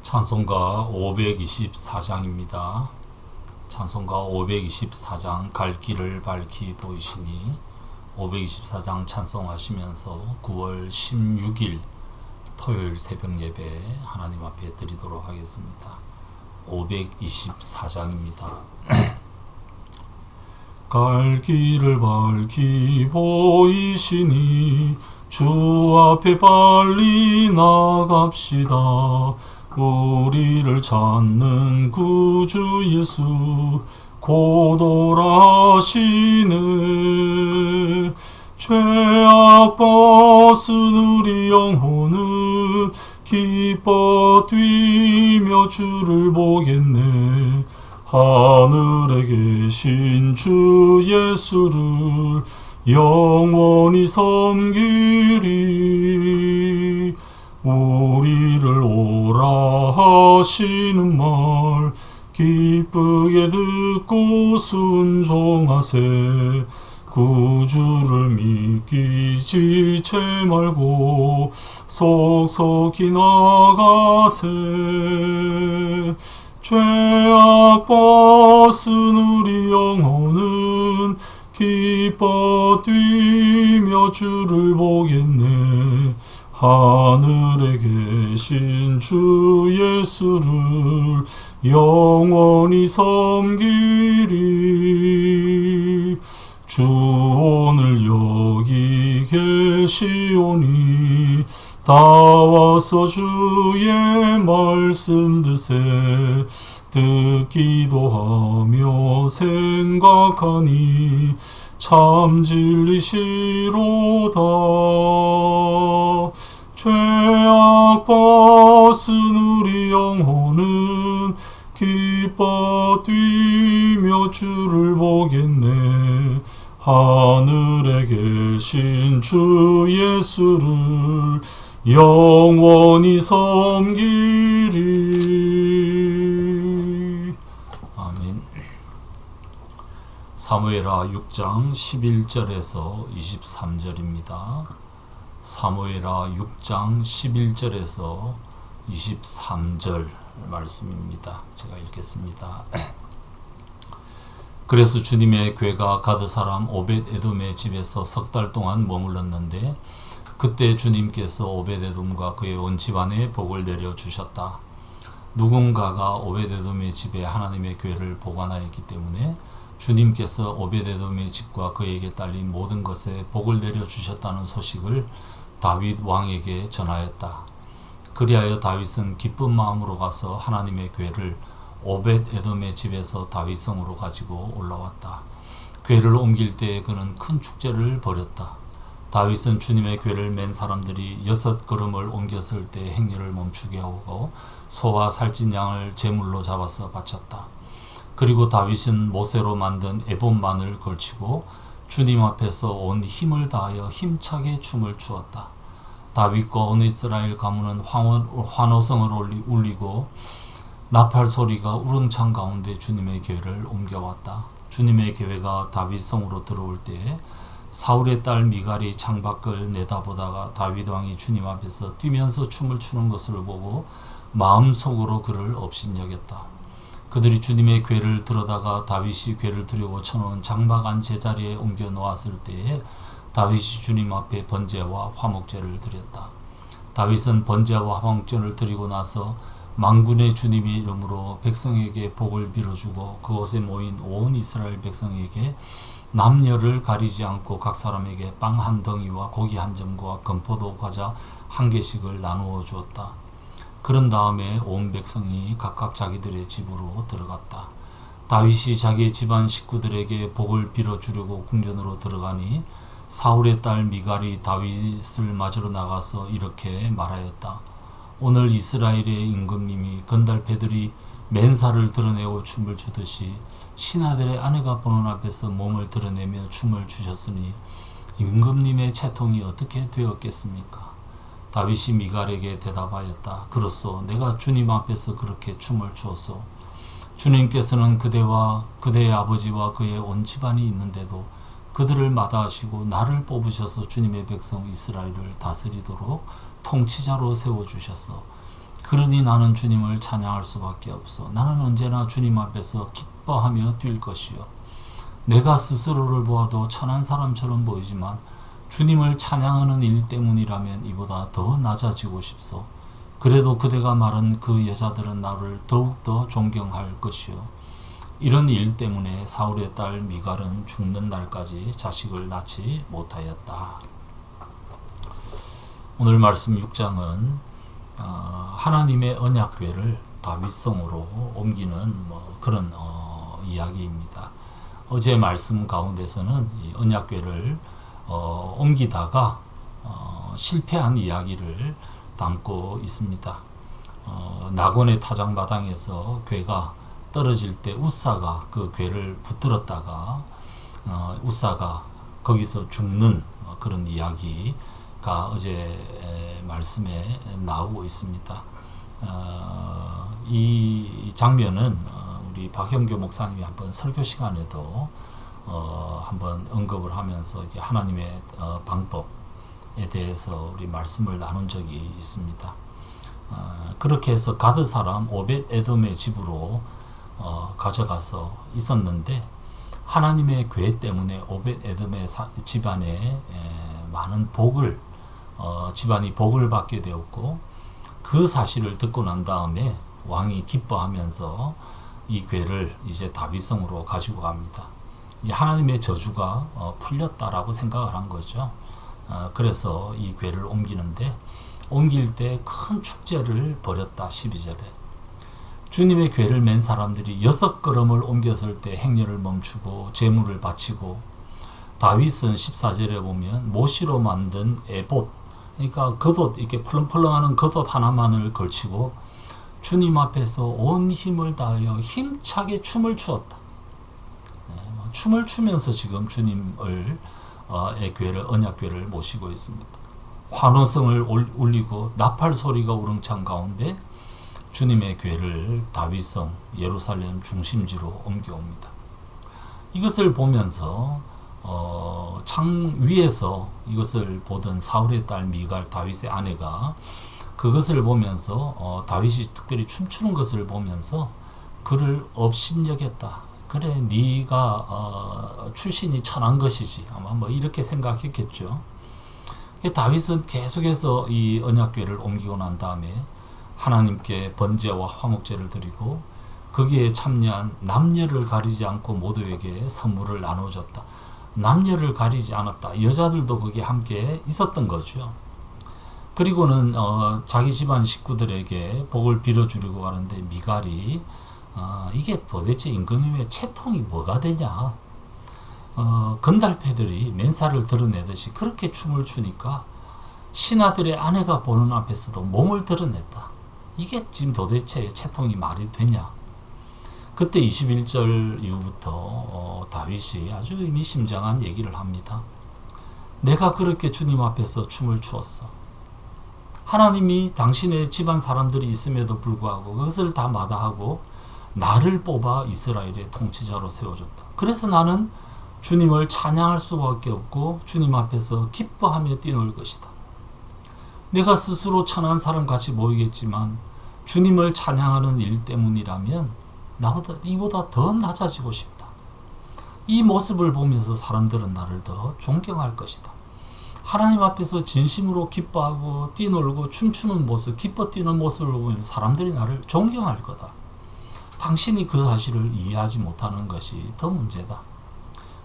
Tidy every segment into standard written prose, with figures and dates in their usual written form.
찬송가 524장입니다. 찬송가 524장 갈 길을 밝히 보이시니 524장 찬송하시면서 9월 16일 토요일 새벽 예배 하나님 앞에 드리도록 하겠습니다. 524장입니다. 갈 길을 밝히 보이시니 주 앞에 빨리 나갑시다. 우리를 찾는 구주 예수 곧 오라시네. 죄악 벗은 우리 영혼은 기뻐 뛰며 주를 보겠네. 하늘에 계신 주 예수를 영원히 섬기리. 우리를 오라 하시는 말 기쁘게 듣고 순종하세. 구주를 믿기 지체 말고 속속히 나가세. 죄악 벗은 우리 영혼은 기뻐 뛰며 주를 보겠네. 하늘에 계신 주 예수를 영원히 섬기리. 주 오늘 여기 계시오니 다 와서 주의 말씀 드세. 듣기도 하며 생각하니 참 진리시로다. 죄악 벗은 우리 영혼은 기뻐 뛰며 주를 보겠네. 하늘에 계신 주 예수를 영원히 섬기리. 아멘. 사무엘하 6장 11절에서 23절입니다. 사무엘하 6장 11절에서 23절 말씀입니다. 제가 읽겠습니다. 그래서 주님의 궤가 가드 사람 오벳 에돔의 집에서 석 달 동안 머물렀는데 그때 주님께서 오벳 에돔과 그의 온 집안에 복을 내려 주셨다. 누군가가 오벳 에돔의 집에 하나님의 궤를 보관하였기 때문에 주님께서 오벳 에돔의 집과 그에게 딸린 모든 것에 복을 내려 주셨다는 소식을 다윗 왕에게 전하였다. 그리하여 다윗은 기쁜 마음으로 가서 하나님의 궤를 오벳 에돔의 집에서 다윗성으로 가지고 올라왔다. 궤를 옮길 때에 그는 큰 축제를 벌였다. 다윗은 주님의 궤를 맨 사람들이 6걸음을 옮겼을 때 행렬을 멈추게 하고 소와 살찐 양을 제물로 잡아서 바쳤다. 그리고 다윗은 모세로 만든 에봇만을 걸치고 주님 앞에서 온 힘을 다하여 힘차게 춤을 추었다. 다윗과 온 이스라엘 가문은 환호성을 울리고 나팔 소리가 우렁찬 가운데 주님의 궤를 옮겨왔다. 주님의 궤가 다윗 성으로 들어올 때에 사울의 딸 미갈이 창밖을 내다보다가 다윗 왕이 주님 앞에서 뛰면서 춤을 추는 것을 보고 마음속으로 그를 업신여겼다. 그들이 주님의 궤를 들어다가 다윗이 궤를 두려고 쳐놓은 장막 안 제자리에 옮겨 놓았을 때에 다윗이 주님 앞에 번제와 화목제를 드렸다. 다윗은 번제와 화목제를 드리고 나서 만군의 주님의 이름으로 백성에게 복을 빌어주고 그곳에 모인 온 이스라엘 백성에게 남녀를 가리지 않고 각 사람에게 빵 한 덩이와 고기 한 점과 건포도 과자 한 개씩을 나누어 주었다. 그런 다음에 온 백성이 각각 자기들의 집으로 들어갔다. 다윗이 자기의 집안 식구들에게 복을 빌어주려고 궁전으로 들어가니 사울의 딸 미갈이 다윗을 맞으러 나가서 이렇게 말하였다. 오늘 이스라엘의 임금님이 건달패들이 맨살을 드러내고 춤을 추듯이 신하들의 아내가 보는 앞에서 몸을 드러내며 춤을 추셨으니 임금님의 채통이 어떻게 되었겠습니까? 다윗이 미갈에게 대답하였다. 그렇소. 내가 주님 앞에서 그렇게 춤을 추었소. 주님께서는 그대와 그대의 아버지와 그의 온 집안이 있는데도 그들을 마다하시고 나를 뽑으셔서 주님의 백성 이스라엘을 다스리도록 통치자로 세워주셨어. 그러니 나는 주님을 찬양할 수밖에 없어. 나는 언제나 주님 앞에서 기뻐하며 뛸 것이요. 내가 스스로를 보아도 천한 사람처럼 보이지만 주님을 찬양하는 일 때문이라면 이보다 더 낮아지고 싶소. 그래도 그대가 말한 그 여자들은 나를 더욱더 존경할 것이요. 이런 일 때문에 사울의 딸 미갈은 죽는 날까지 자식을 낳지 못하였다. 오늘 말씀 6장은 하나님의 언약궤를 다윗성으로 옮기는 그런 이야기입니다. 어제 말씀 가운데서는 이 언약궤를 옮기다가 실패한 이야기를 담고 있습니다. 낙원의 타작마당에서 궤가 떨어질 때 우사가 그 궤를 붙들었다가 우사가 거기서 죽는 그런 이야기가 어제 말씀에 나오고 있습니다. 이 장면은 우리 박형교 목사님이 한번 설교 시간에도 한번 언급을 하면서 이제 하나님의 방법에 대해서 우리 말씀을 나눈 적이 있습니다. 그렇게 해서 가드 사람 오벳 에돔의 집으로 가져가서 있었는데 하나님의 궤 때문에 오벳 에돔의 집안에 많은 복을 집안이 복을 받게 되었고, 그 사실을 듣고 난 다음에 왕이 기뻐하면서 이 궤를 이제 다윗성으로 가지고 갑니다. 하나님의 저주가 풀렸다라고 생각을 한 거죠. 그래서 이 궤를 옮기는데, 옮길 때 큰 축제를 벌였다. 12절에 주님의 궤를 맨 사람들이 6걸음을 옮겼을 때 행렬을 멈추고 제물을 바치고, 다윗은 14절에 보면 모시로 만든 에봇, 그러니까 겉옷, 이렇게 펄렁펄렁하는 겉옷 하나만을 걸치고 주님 앞에서 온 힘을 다하여 힘차게 춤을 추었다. 춤을 추면서 지금 주님을 궤를, 언약궤를 모시고 있습니다. 환호성을 울리고 나팔 소리가 우렁찬 가운데 주님의 궤를 다윗성 예루살렘 중심지로 옮겨옵니다. 이것을 보면서 창 위에서 이것을 보던 사울의 딸 미갈, 다윗의 아내가 그것을 보면서 다윗이 특별히 춤추는 것을 보면서 그를 업신여겼다. 그래, 네가 출신이 천한 것이지. 아마 뭐 이렇게 생각했겠죠. 다윗은 계속해서 이 언약궤를 옮기고 난 다음에 하나님께 번제와 화목제를 드리고 거기에 참여한 남녀를 가리지 않고 모두에게 선물을 나눠줬다. 남녀를 가리지 않았다. 여자들도 거기에 함께 있었던 거죠. 그리고는 자기 집안 식구들에게 복을 빌어주려고 하는데 미갈이 이게 도대체 임금님의 채통이 뭐가 되냐. 건달패들이 맨살을 드러내듯이 그렇게 춤을 추니까 신하들의 아내가 보는 앞에서도 몸을 드러냈다. 이게 지금 도대체 채통이 말이 되냐. 그때 21절 이후부터 다윗이 아주 의미심장한 얘기를 합니다. 내가 그렇게 주님 앞에서 춤을 추었어. 하나님이 당신의 집안 사람들이 있음에도 불구하고 그것을 다 마다하고 나를 뽑아 이스라엘의 통치자로 세워줬다. 그래서 나는 주님을 찬양할 수밖에 없고 주님 앞에서 기뻐하며 뛰놀 것이다. 내가 스스로 천한 사람같이 보이겠지만 주님을 찬양하는 일 때문이라면 이보다 더 낮아지고 싶다. 이 모습을 보면서 사람들은 나를 더 존경할 것이다. 하나님 앞에서 진심으로 기뻐하고 뛰놀고 춤추는 모습, 기뻐 뛰는 모습을 보면 사람들이 나를 존경할 거다. 당신이 그 사실을 이해하지 못하는 것이 더 문제다.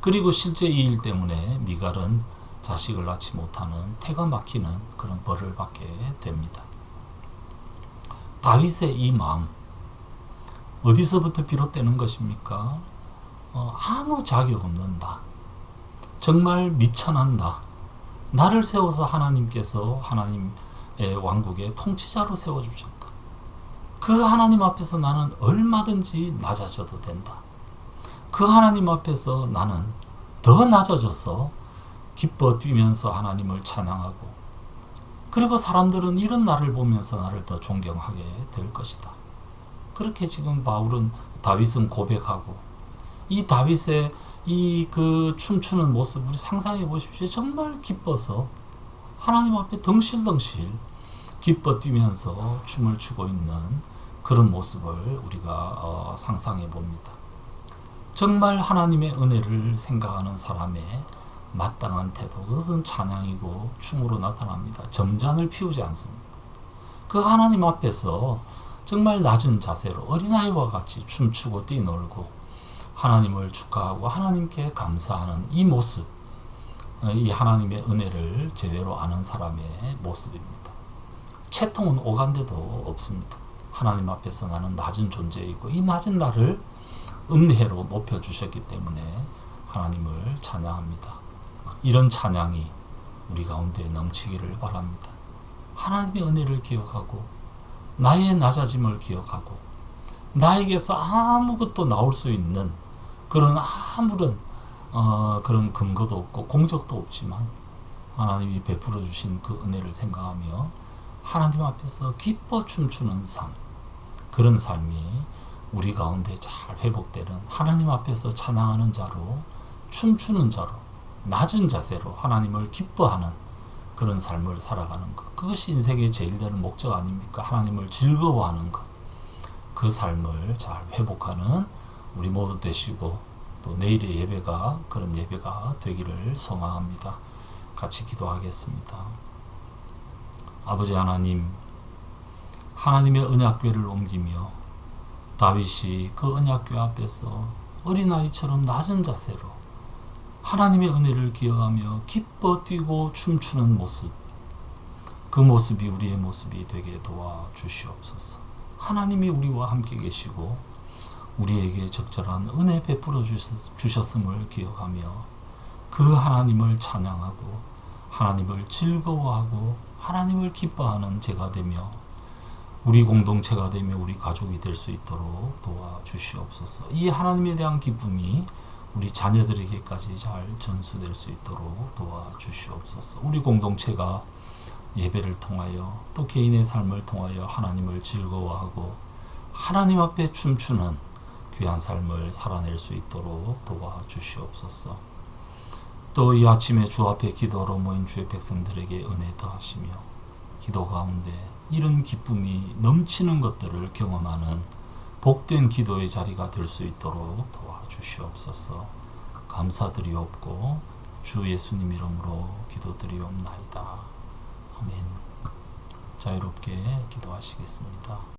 그리고 실제 이 일 때문에 미갈은 자식을 낳지 못하는 태가 막히는 그런 벌을 받게 됩니다. 다윗의 이 마음, 어디서부터 비롯되는 것입니까? 아무 자격 없는 나, 정말 미천한 나를 세워서 하나님께서 하나님의 왕국의 통치자로 세워주셨다. 그 하나님 앞에서 나는 얼마든지 낮아져도 된다. 그 하나님 앞에서 나는 더 낮아져서 기뻐 뛰면서 하나님을 찬양하고, 그리고 사람들은 이런 나를 보면서 나를 더 존경하게 될 것이다. 그렇게 지금 다윗은 고백하고, 이 다윗의 이 그 춤추는 모습 우리 상상해 보십시오. 정말 기뻐서 하나님 앞에 덩실덩실 기뻐 뛰면서 춤을 추고 있는 그런 모습을 우리가 상상해 봅니다. 정말 하나님의 은혜를 생각하는 사람의 마땅한 태도, 그것은 찬양이고 춤으로 나타납니다. 점잔을 피우지 않습니다. 그 하나님 앞에서 정말 낮은 자세로 어린아이와 같이 춤추고 뛰놀고 하나님을 축하하고 하나님께 감사하는 이 모습, 이 하나님의 은혜를 제대로 아는 사람의 모습입니다. 채통은 오간데도 없습니다. 하나님 앞에서 나는 낮은 존재이고 이 낮은 나를 은혜로 높여주셨기 때문에 하나님을 찬양합니다. 이런 찬양이 우리 가운데 넘치기를 바랍니다. 하나님의 은혜를 기억하고 나의 낮아짐을 기억하고 나에게서 아무것도 나올 수 있는 그런 아무런 그런 근거도 없고 공적도 없지만 하나님이 베풀어 주신 그 은혜를 생각하며 하나님 앞에서 기뻐 춤추는 삶, 그런 삶이 우리 가운데 잘 회복되는 하나님 앞에서 찬양하는 자로 춤추는 자로 낮은 자세로 하나님을 기뻐하는 그런 삶을 살아가는 것, 그것이 인생의 제일 되는 목적 아닙니까? 하나님을 즐거워하는 것, 그 삶을 잘 회복하는 우리 모두 되시고 또 내일의 예배가 그런 예배가 되기를 소망합니다. 같이 기도하겠습니다. 아버지 하나님, 하나님의 언약궤를 옮기며 다윗이 그 언약궤 앞에서 어린아이처럼 낮은 자세로 하나님의 은혜를 기억하며 기뻐 뛰고 춤추는 모습, 그 모습이 우리의 모습이 되게 도와주시옵소서. 하나님이 우리와 함께 계시고 우리에게 적절한 은혜 베풀어 주셨음을 기억하며 그 하나님을 찬양하고 하나님을 즐거워하고 하나님을 기뻐하는 제가 되며 우리 공동체가 되며 우리 가족이 될 수 있도록 도와주시옵소서. 이 하나님에 대한 기쁨이 우리 자녀들에게까지 잘 전수될 수 있도록 도와주시옵소서. 우리 공동체가 예배를 통하여 또 개인의 삶을 통하여 하나님을 즐거워하고 하나님 앞에 춤추는 귀한 삶을 살아낼 수 있도록 도와주시옵소서. 또 이 아침에 주 앞에 기도로 모인 주의 백성들에게 은혜 더하시며 기도 가운데 이런 기쁨이 넘치는 것들을 경험하는 복된 기도의 자리가 될 수 있도록 도와주시옵소서. 감사드리옵고 주 예수님 이름으로 기도드리옵나이다. 아멘. 자유롭게 기도하시겠습니다.